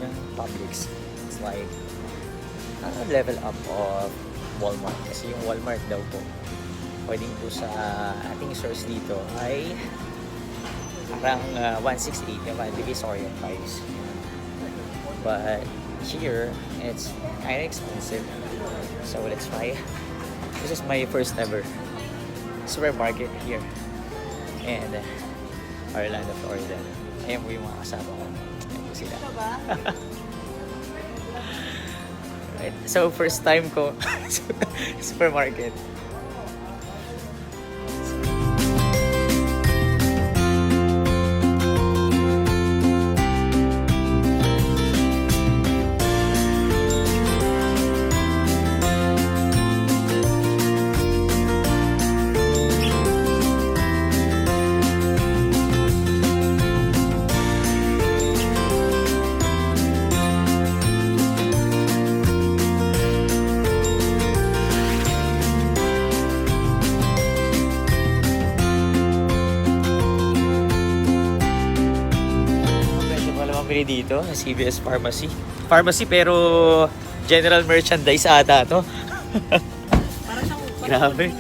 ng Publix. It's like level up of Walmart. Kasi yung Walmart daw po, pwedeng po sa ating source dito ay parang 168 yung divisory price. But here, it's kind of expensive. So let's try. This is my first ever supermarket here in Orlando, Florida. Ayan po yung mga kasama ko. Ayan po sila. Right. So first time ko supermarket. Dito sa CVS Pharmacy pero general merchandise ata to. Grabe,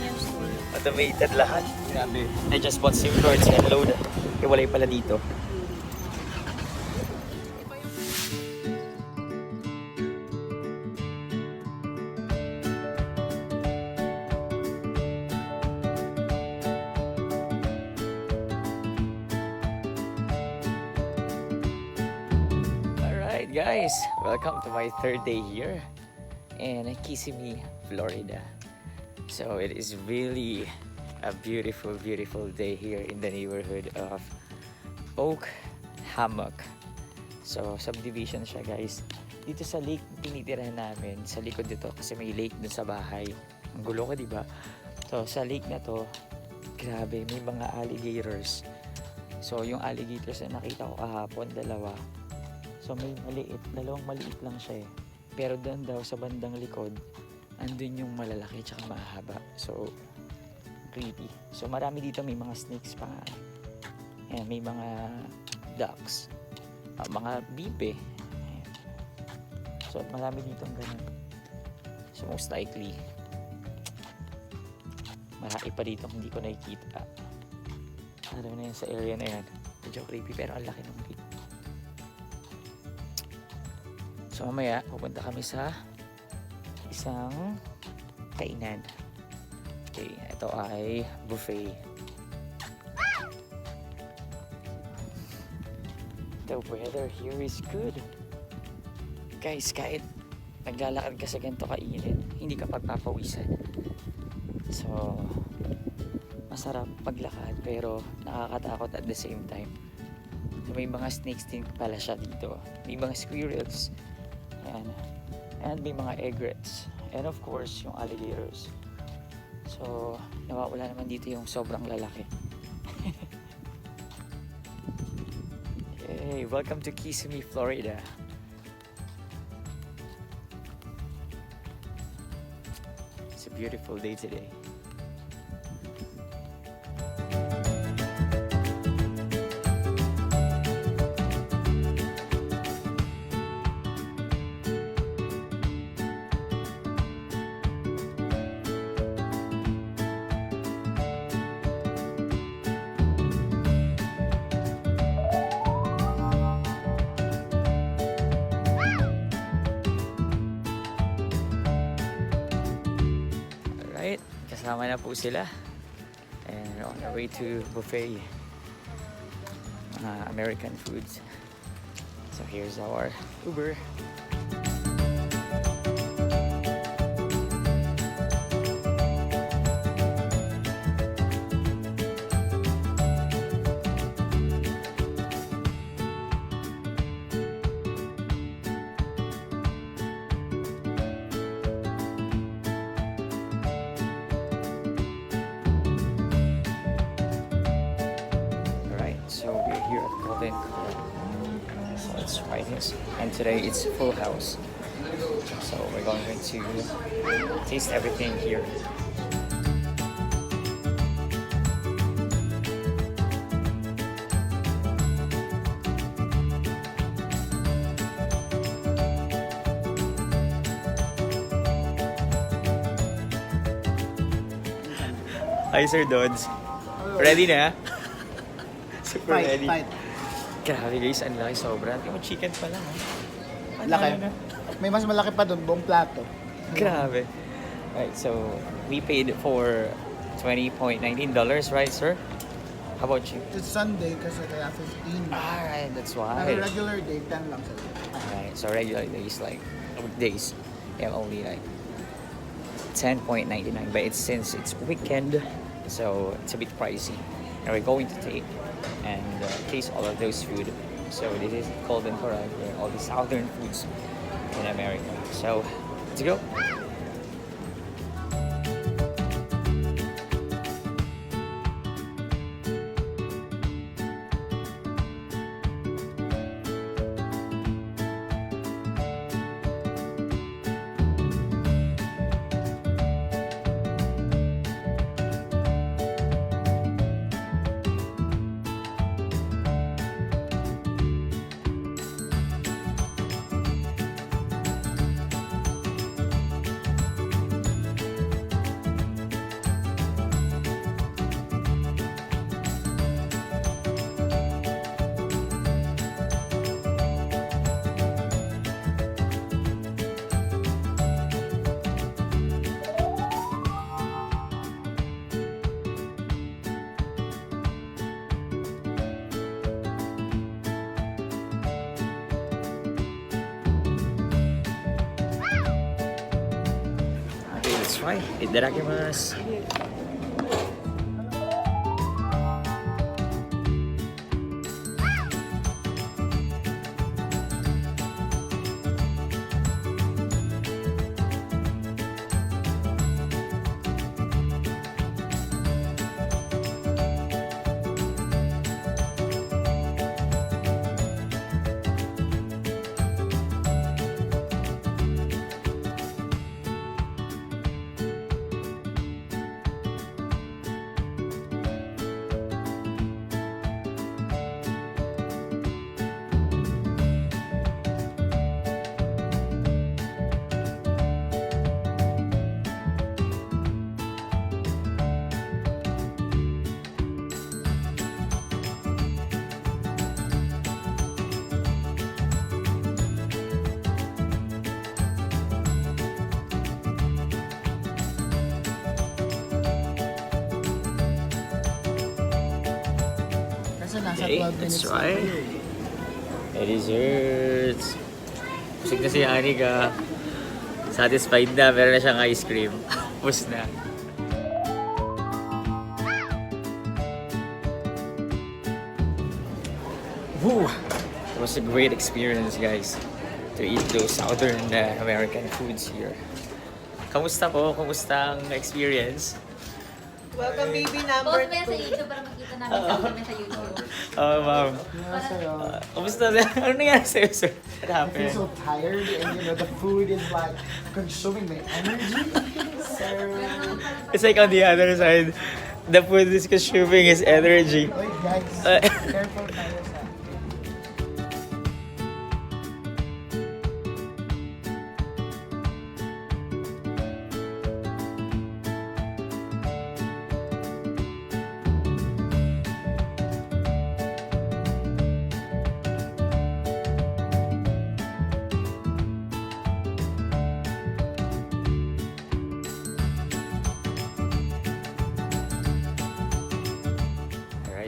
automated lahat. Grabe, I just bought SIM cards and load. Iwalay pala dito. Guys, welcome to my third day here in Kissimmee, Florida. So it is really a beautiful day here in the neighborhood of Oak Hammock. So subdivision siya, guys. Dito sa lake tinitirahan namin, sa likod dito kasi may lake dun sa bahay. Ang gulo ko, diba? So sa lake na to, grabe, may mga alligators. So yung alligators na nakita ko kahapon, dalawa. So may maliit, dalawang maliit lang siya eh. Pero doon daw sa bandang likod, andun yung malalaki tsaka mahaba. So creepy. So marami dito, may mga snakes pa nga. Ayan, may mga ducks, mga bibe. Ayan. So marami dito ang ganun. So most likely, marami pa dito hindi ko nakikita. Ano na yan sa area na yan. Medyo creepy pero ang laki ng lake. So mamaya pupunta kami sa isang kainan. Okay, ito ay buffet. The weather here is good. Guys, kahit naglalakad ka sa ganito kainit, hindi ka pagpapawisan. So masarap paglakad pero nakakatakot at the same time. So, may mga snakes din pala siya dito. May mga squirrels. And may mga egrets. And of course, yung alligators. So, nawawala naman dito yung sobrang lalaki. Hey, welcome to Kissimmee, Florida. It's a beautiful day today. Kasama na po sila and we're on our way to buffet American foods. So here's our Uber. So we're here at Golden Corral. So let's try this. And today it's full house. So we're going to taste everything here. Hi, Sir Dodds. Ready na? Super ready. Fight. Grabe guys, ang laki sobra. Yung chicken pa lang. Laki. May mas malaki pa doon, buong plato. Grabe. Right, so we paid for $20.19, right, sir? How about you? It's Sunday kasi kaya 15. Alright, that's why. Pero regular day, 10 lang sa'yo. Alright, so regular days, like weekdays, you have only like $10.99, but since it's weekend, so it's a bit pricey. And we're going to take and taste all of those food. So this is Golden Corral, where all the southern foods in America. So let's go. Let's try. Itadakimasu. Okay, let's try. Desserts. Busog na si Anika. Satisfied na, meron na siyang ice cream. Pus na. Woo! It was a great experience, guys, to eat those Southern American foods here. Kamusta po? Kamusta ang experience? Welcome baby number Post mo yan sa 2. YouTube para makita namin kami sa YouTube. Ma'am. Kamusta? Ano nangyari sa'yo, sir? What I feel happened? so tired and the food is like consuming my energy. So, It's like on the other side, the food is consuming his energy. wait guys, careful tayo sa...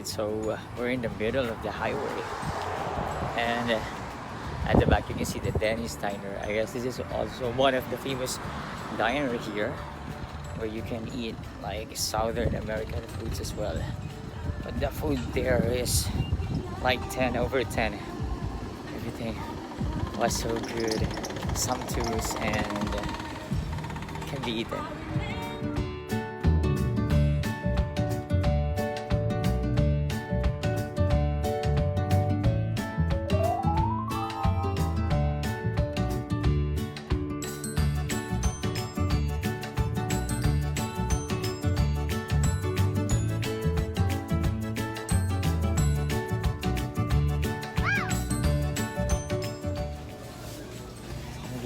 So we're in the middle of the highway, and at the back you can see the Denny's Diner. I guess this is also one of the famous diner here, where you can eat like Southern American foods as well. But the food there is like 10 over 10. Everything was so good, sumptuous, and can be eaten.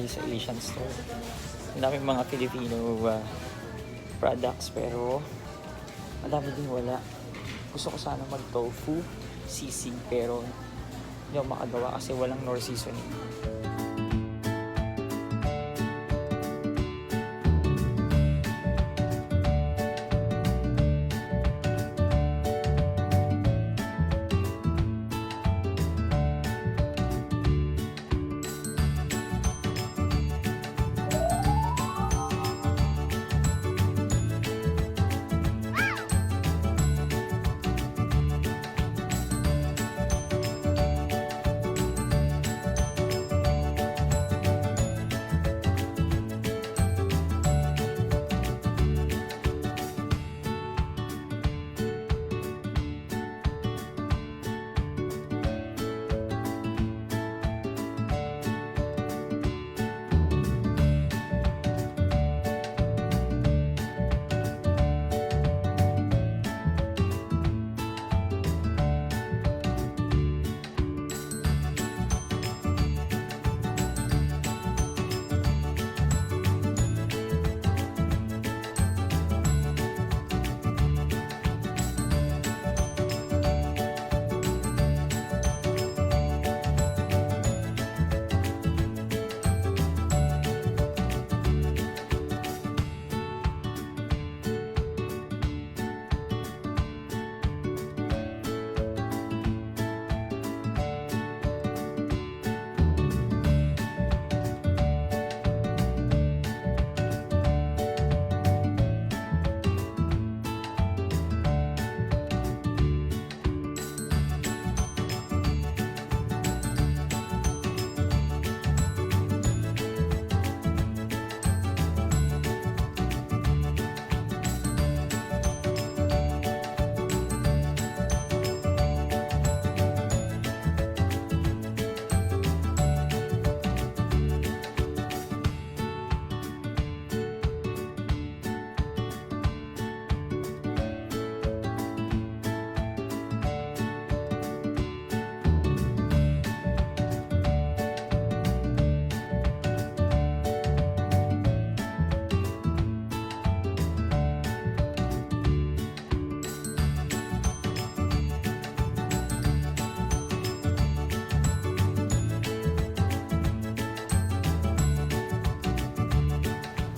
Sa Asian store. Ang daming mga Filipino products, pero Madami din wala. Gusto ko sana mag-tofu, sisig, pero hindi ako makagawa kasi walang nor seasoning.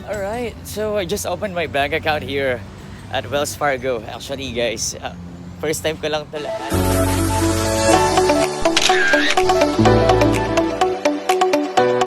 Alright, so I just opened my bank account here at Wells Fargo. Actually guys, first time ko lang talaga.